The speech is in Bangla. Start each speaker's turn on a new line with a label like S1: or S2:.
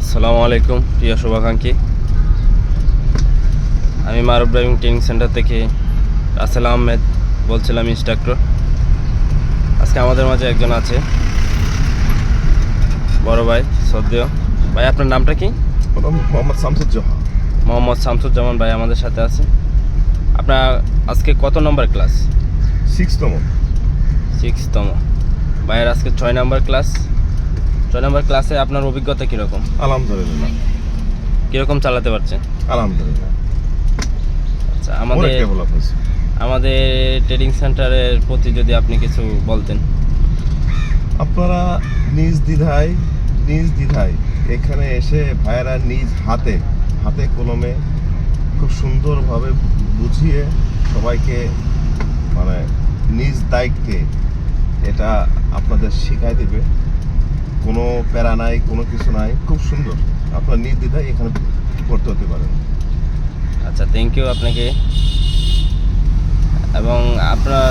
S1: আসসালামু আলাইকুম প্রিয় শুভাকাঙ্ক্ষী, আমি মারুফ ড্রাইভিং ট্রেনিং সেন্টার থেকে রাসেল আহমেদ বলছিলাম, ইনস্ট্রাক্টর। আজকে আমাদের মাঝে একজন আছে, বড় ভাই, শ্রদ্ধেয় ভাই। আপনার নামটা কি?
S2: মোহাম্মদ শামসুজ্জামান।
S1: মোহাম্মদ শামসুজ্জামান ভাই আমাদের সাথে আছে। আপনার আজকে কত নম্বর ক্লাস?
S2: 6তম।
S1: 6তম। ভাইয়ের আজকে 6 নম্বর ক্লাস। 6 নম্বর ক্লাসে আপনার অভিজ্ঞতা কীরকম?
S2: আলহামদুলিল্লাহ।
S1: কীরকম চালাতে পারছেন?
S2: আলহামদুলিল্লাহ।
S1: আচ্ছা,
S2: অনেক ডেভেলপ হয়েছে।
S1: আমাদের ট্রেনিং সেন্টারের প্রতি যদি আপনি কিছু বলতেন।
S2: আপনারা নিজ দ্বিধায় এখানে এসে ভাইয়েরা নিজ হাতে কলমে খুব সুন্দরভাবে বুঝিয়ে সবাইকে নিজ দায়িত্বে এটা আপনাদের শেখাই দেবে। কোনো প্যারা নাই, কোনো কিছু নাই, খুব সুন্দর। আপনার নিজ দ্বিধায় এখানে ভর্তি হতে পারেন।
S1: আচ্ছা, থ্যাংক ইউ আপনাকে। এবং আপনার